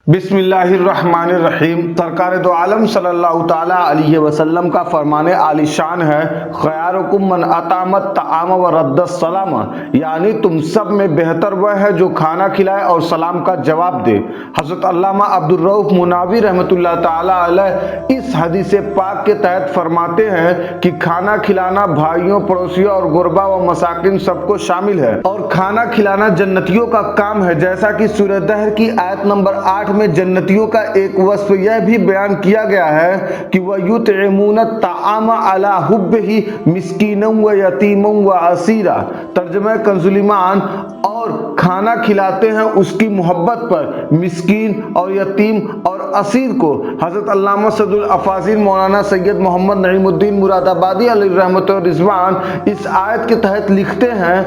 بسم اللہ الرحمن الرحیم۔ سرکار دو عالم صلی اللہ تعالیٰ علیہ وسلم کا فرمان عالی شان ہے، خیارکم من اطعم الطعام ورد السلام، یعنی تم سب میں بہتر وہ ہے جو کھانا کھلائے اور سلام کا جواب دے۔ حضرت علامہ عبدالرؤف مناوی رحمۃ اللہ تعالیٰ علیہ اس حدیث پاک کے تحت فرماتے ہیں کہ کھانا کھلانا بھائیوں، پڑوسیوں اور غربا و مساکین سب کو شامل ہے، اور کھانا کھلانا جنتیوں کا کام ہے، جیسا کہ سورہ دہر کی آیت نمبر 8 میں جنتیوں کا ایک وصف یہ بھی بیان کیا گیا ہے کہ وَيُطْعِمُونَ الطَّعَامَ عَلَىٰ حُبِّهِ مِسْكِينًا وَيَتِيمًا وَأَسِيرًا۔ ترجمہ کنز ایمان، اور کھانا کھلاتے ہیں اس کی محبت پر مسکین اور یتیم اور اسیر کو۔ حضرت علامہ سید الافاضل مولانا سید محمد نعیم الدین مراد آبادی علیہ رحمت و رضوان اس آیت کے تحت لکھتے ہیں،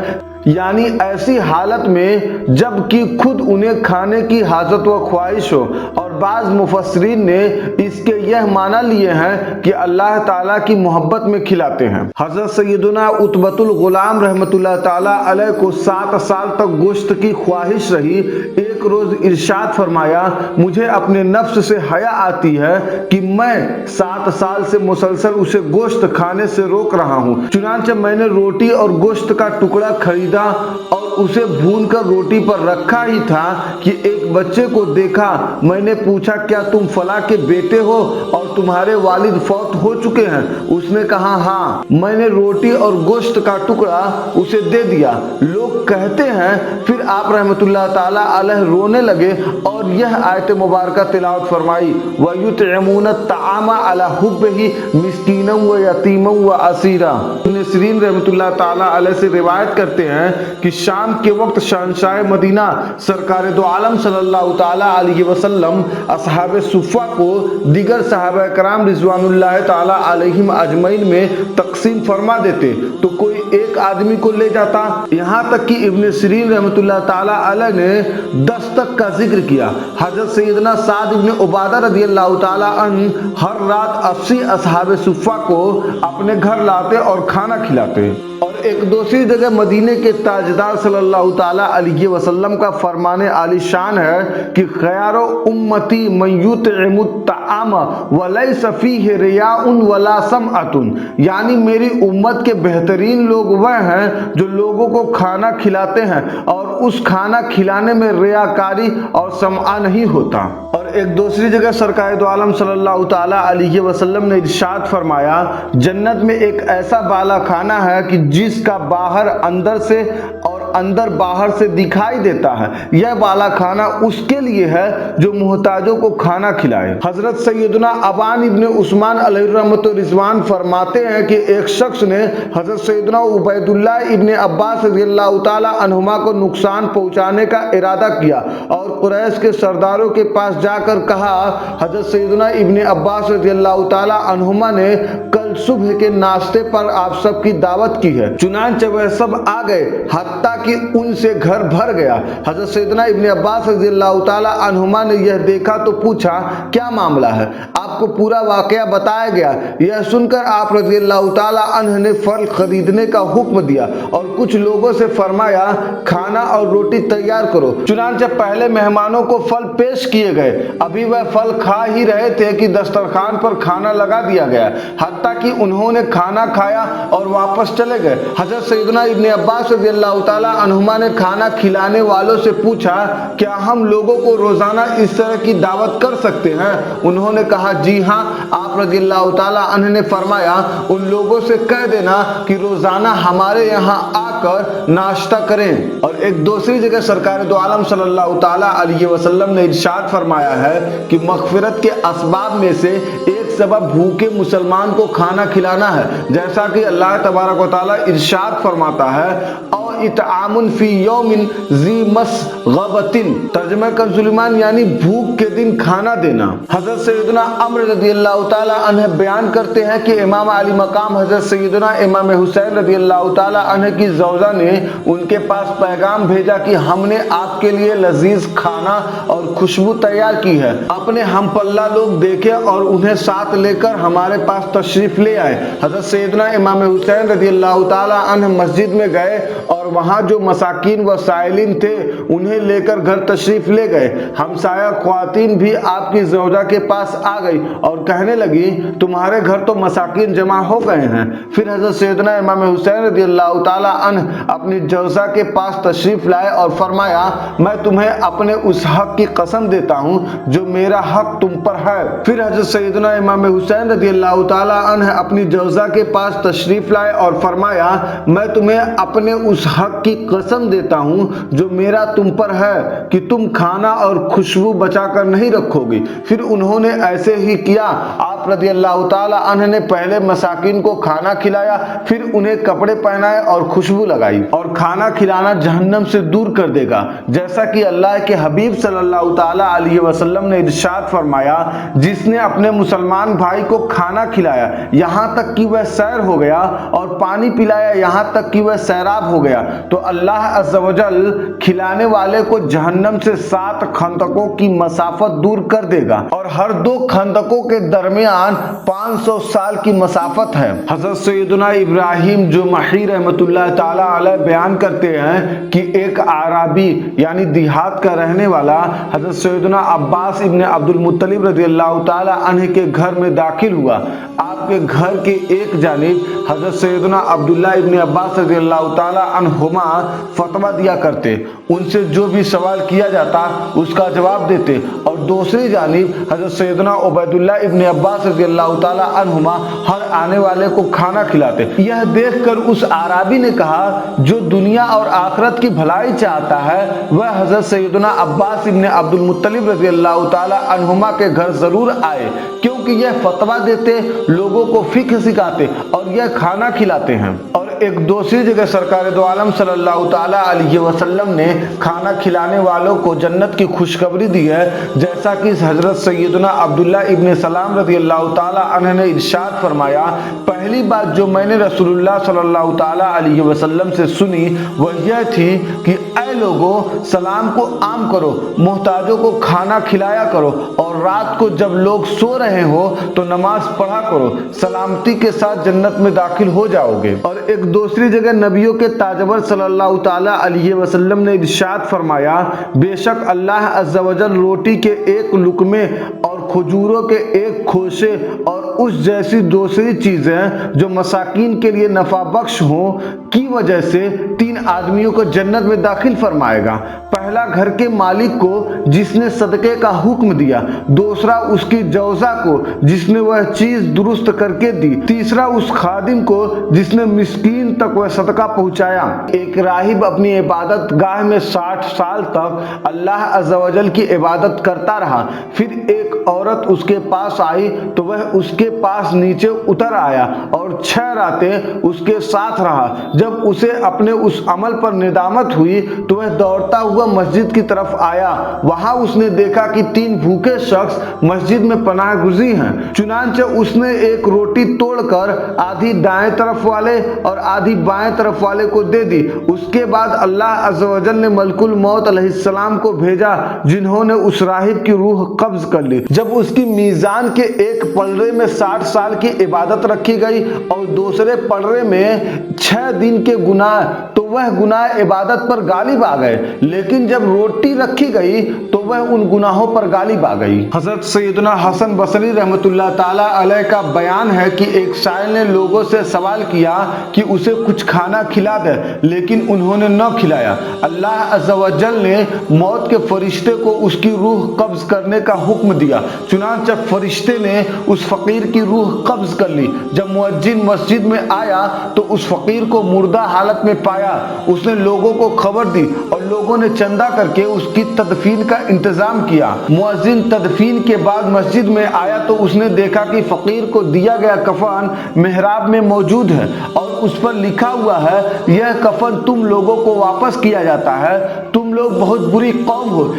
یعنی ایسی حالت میں جب کہ خود انہیں کھانے کی حاجت و خواہش ہو، اور بعض مفسرین نے اس کے یہ معنی لیے ہیں کہ اللہ تعالیٰ کی محبت میں کھلاتے ہیں۔ حضرت سیدنا عتبۃ الغلام رحمۃ اللہ تعالیٰ علیہ کو 7 سال تک گوشت کی خواہش رہی۔ ایک روز ارشاد فرمایا، مجھے اپنے نفس سے حیا آتی ہے کہ میں 7 سال سے مسلسل اسے گوشت کھانے سے روک رہا ہوں، چنانچہ میں نے روٹی اور گوشت کا ٹکڑا خریدا اور اسے بھون کر روٹی پر رکھا ہی تھا کہ ایک بچے کو دیکھا۔ میں نے پوچھا، کیا تم فلاں کے بیٹے ہو اور تمہارے والد فوت ہو چکے ہیں؟ اس نے کہا ہاں۔ میں نے روٹی اور گوشت کا ٹکڑا اسے دے دیا۔ لوگ کہتے ہیں پھر آپ رحمت اللہ تعالیٰ علیہ رونے لگے اور یہ آیت مبارکہ تلاوت فرمائی، وَيُطْعِمُونَ الطَّعَامَ عَلَىٰ حُبِّهِ مِسْكِينًا وَيَتِيمًا وَأَسِيرًا۔ ابن سیرین رحمت اللہ تعالیٰ علیہ سے روایت کرتے ہیں کہ شام کے وقت شہنشاہ مدینہ سرکار دو عالم صلی اللہ تعالیٰ علیہ وسلم اصحاب صفہ کو دیگر صحابہ کرام رضوان اللہ تعالیٰ علیہم اجمعین میں تقسیم فرما دیتے تو کوئی ایک آدمی کو لے جاتا، یہاں تک کہ ابن سیرین رحمت اللہ تعالیٰ علیہ نے 10 تک کا ذکر کیا۔ حضرت سیدنا سعد بن عبادہ رضی اللہ تعالیٰ عنہ ہر رات 80 اصحاب صفہ کو اپنے گھر لاتے اور کھانا کھلاتے۔ اور ایک دوسری جگہ مدینے کے تاجدار صلی اللہ تعالیٰ علیہ وسلم کا فرمان عالی شان ہے کہ خیار امتی من یطعم الطعام ولیس فیہ ریاء ولا سمعۃ، یعنی میری امت کے بہترین لوگ وہ ہیں جو لوگوں کو کھانا کھلاتے ہیں اور اس کھانا کھلانے میں ریاکاری اور سمعہ نہیں ہوتا۔ اور ایک دوسری جگہ سرکار دو عالم صلی اللہ تعالیٰ علیہ وسلم نے ارشاد فرمایا، جنت میں ایک ایسا بالا کھانا ہے کہ جس کا باہر اندر سے اور اندر باہر سے دکھائی دیتا ہے، یہ بالا کھانا اس کے لیے ہے جو محتاجوں کو کھانا کھلائے۔ حضرت سیدنا ابان ابن عثمان علیہ رحمت و رضوان فرماتے ہیں کہ ایک شخص نے حضرت سیدنا عبید اللہ ابن عباس رضی اللہ تعالیٰ عنہما کو نقصان پہنچانے کا ارادہ کیا اور قریش کے سرداروں کے پاس جا کر کہا، حضرت سیدنا ابن عباس رضی اللہ تعالیٰ عنہما نے کل صبح کے ناشتے پر آپ سب کی دعوت کی ہے۔ چنانچہ وہ سب آ گئے، حتیٰ کہ ان سے گھر بھر گیا۔ حضرت سیدنا ابن عباس رضی اللہ تعالیٰ عنہما نے یہ دیکھا تو پوچھا، کیا معاملہ ہے؟ آپ کو پورا واقعہ بتایا گیا۔ یہ سن کر آپ رضی اللہ تعالیٰ عنہ نے پھل خریدنے کا حکم دیا اور کچھ لوگوں سے فرمایا، کھانا اور روٹی تیار کرو۔ چنانچہ پہلے مہمانوں کو پھل پیش کیے گئے، ابھی وہ پھل کھا ہی رہے تھے کہ دسترخوان پر کھانا لگا دیا گیا، حتیٰ کہ انہوں نے کھانا کھایا اور واپس چلے گئے۔ حضرت سیدنا ابن عباس رضی اللہ تعالیٰ عنہما نے کھانا کھلانے والوں سے پوچھا، کیا ہم لوگوں کو روزانہ اس طرح کی دعوت کر سکتے ہیں؟ انہوں نے کہا جی ہاں۔ آپ رضی اللہ تعالیٰ عنہ نے فرمایا، ان لوگوں سے کہہ دینا کہ روزانہ ہمارے یہاں آ کر ناشتہ کریں۔ اور ایک دوسری جگہ سرکار دو عالم صلی اللہ تعالیٰ علیہ وسلم نے ارشاد فرمایا ہے کہ مغفرت کے اسباب میں سے ایک سبب بھوکے مسلمان کو کھانا کھلانا ہے، جیسا کہ اللہ تبارک و تعالیٰ ارشاد فرماتا ہے، او اطعام فی یوم ذی مسغبۃ، ترجمہ کنز ایمان یعنی بھوک کے دن کھانا دینا۔ حضرت سیدنا عمرو رضی اللہ تعالیٰ عنہ بیان کرتے ہیں کہ امام علی مقام حضرت سیدنا امام حسین رضی اللہ تعالیٰ عنہ کی زوجہ نے ان کے پاس پیغام بھیجا کہ ہم نے آپ کے لیے لذیذ کھانا اور خوشبو تیار کی ہے، اپنے ہم پلہ لوگ دیکھے اور انہیں ساتھ لے کر ہمارے پاس تشریف لے آئے۔ حضرت سیدنا امام حسین رضی اللہ تعالیٰ عنہ مسجد میں گئے اور وہاں جو مساکین و سائلین تھے انہیں لے کر گھر تشریف لے گئے۔ ہمسایہ خواتین بھی آپ کی زوجہ کے پاس آ گئی اور کہنے لگی تمہارے گھر تو مساکین جمع ہو گئے ہیں۔ پھر حضرت سیدنا امام حسین رضی اللہ تعالی عنہ اپنی جوزہ کے پاس تشریف لائے اور فرمایا میں تمہیں اپنے اس حق کی قسم دیتا ہوں جو میرا حق تم پر ہے۔ پھر حضرت سیدنا امام حسین رضی اللہ تعالی عنہ اپنی جوزہ کے پاس تشریف لائے اور فرمایا میں تمہیں اپنے اس حق کی قسم دیتا ہوں جو میرا تم پر ہے کہ تم کھانا اور خوشبو بچا کر نہیں رکھو گی۔ پھر انہوں نے ایسے ہی کیا۔ آپ رضی اللہ تعالی عنہ نے پہلے مساکین کو کھانا کھلایا، پھر انہیں کپڑے پہنائے اور خوشبو لگائی۔ اور کھانا کھلانا جہنم سے دور کر دے گا، جیسا کہ اللہ کے حبیب صلی اللہ تعالی علیہ وسلم نے ارشاد فرمایا جس نے اپنے مسلمان بھائی کو کھانا کھلایا یہاں تک کہ وہ سیر ہو گیا اور پانی پلایا یہاں تک کہ وہ سیراب ہو گیا تو اللہ عز و جل کھلانے والے کو جہنم سے 7 خندقوں کی مسافت دور کر دے گا، اور ہر 2 خندقوں کے درمیان 500 سال کی مسافت ہے۔ حضرت سیدنا ابراہیم جمحی رحمۃ اللہ تعالی علیہ بیان کرتے ہیں کہ ایک اعرابی یعنی دیہات کا رہنے والا حضرت سیدنا عباس ابن عبد المطلب رضی اللہ تعالی عنہ کے گھر میں داخل ہوا۔ آپ کے گھر کے ایک جانب حضرت سیدنا عبداللہ ابن عباس رضی اللہ تعالی عنہما فتویٰ دیا کرتے، ان سے جو بھی سوال کیا جاتا اس کا جواب دیتے، اور دوسری جانب حضرت سیدنا عبیداللہ ابن عباس رضی اللہ تعالی عنہما ہر آنے والے کو کھانا کھلاتے۔ یہ دیکھ کر اس اعرابی نے کہا جو دنیا اور آخرت کی بھلائی چاہتا ہے وہ حضرت سیدنا عباس ابن عبد المطلب رضی اللہ تعالی عنہما کے گھر ضرور آئے، کیونکہ یہ فتویٰ دیتے، لوگوں کو فقہ سکھاتے اور یہ کھانا کھلاتے ہیں۔ اور ایک دوسری جگہ سرکار دو عالم صلی اللہ تعالی علیہ وسلم نے کھانا کھلانے والوں کو جنت کی خوشخبری دی ہے، جیسا کہ حضرت سیدنا عبداللہ ابن سلام رضی اللہ تعالی عنہ نے ارشاد فرمایا پہلی بات جو میں نے رسول اللہ صلی اللہ تعالی علیہ وسلم سے سنی وہ یہ تھی کہ اے لوگوں سلام کو عام کرو، محتاجوں کو کھانا کھلایا کرو، اور رات کو جب لوگ سو رہے ہو تو نماز پڑھا کرو، سلامتی کے ساتھ جنت میں داخل ہو جاؤ گے۔ اور ایک دوسری جگہ نبیوں کے تاجور صلی اللہ تعالی علیہ وسلم نے ارشاد فرمایا بے شک اللہ عز و جل روٹی کے ایک لقمے اور کھجوروں کے ایک کھوشے اور اس جیسی دوسری چیزیں جو مساکین کے لیے نفع بخش ہوں کی وجہ سے 3 آدمیوں کو جنت میں داخل فرمائے گا۔ پہلا گھر کے مالک کو جس نے صدقے کا حکم دیا، دوسرا اس کی جوزہ کو جس نے وہ چیز درست کر کے دی، تیسرا اس خادم کو جس نے مسکین تک وہ صدقہ پہنچایا۔ ایک راہب اپنی عبادت گاہ میں 60 سال تک اللہ عز و جل کی عبادت کرتا رہا، پھر ایک عورت اس کے پاس آئی تو وہ اس کے پاس نیچے اتر آیا اور 6 راتیں اس کے ساتھ رہا۔ جب اسے اپنے اس عمل پر ندامت ہوئی تو وہ دوڑتا ہوا مسجد کی طرف آیا، وہاں اس نے دیکھا کہ 3 بھوکے شخص مسجد میں پناہ گزین ہیں، چنانچہ اس نے ایک روٹی توڑ کر آدھی دائیں طرف والے اور آدھی بائیں طرف والے کو دے دی۔ اس کے بعد اللہ عز و جل نے ملک الموت علیہ السلام کو بھیجا جنہوں نے اس راہب کی روح قبض کر لی۔ جب اس کی میزان کے ایک پلڑے میں 60 سال کی عبادت رکھی گئی اور دوسرے پلڑے میں 6 دن کے گناہ، تو وہ گناہ عبادت پر غالب آ گئے، لیکن جب روٹی رکھی گئی تو وہ ان گناہوں پر غالب آ گئی۔ حضرت سیدنا حسن بصری رحمۃ اللہ تعالی علیہ کا بیان ہے کہ ایک سائل نے لوگوں سے سوال کیا کہ اسے کچھ کھانا کھلا دے، لیکن انہوں نے نہ کھلایا۔ اللہ عز و جل نے موت کے فرشتے کو اس کی روح قبض کرنے کا حکم دیا، چنانچہ فرشتے نے اس فقیر کی روح قبض کر لی۔ جب مؤذن مسجد میں آیا تو اس فقیر کو مردہ حالت میں پایا، اس نے لوگوں کو خبر دی اور لوگوں نے چندہ کر کے اس کی تدفین کا انتظام کیا۔ مؤذن تدفین کے بعد مسجد میں آیا تو اس نے دیکھا کہ فقیر کو دیا گیا کفن محراب میں موجود ہے اور اس پر لکھا ہوا ہے یہ کفن تم لوگوں کو واپس کیا جاتا ہے، تم لوگ بہت بری قوم ہو۔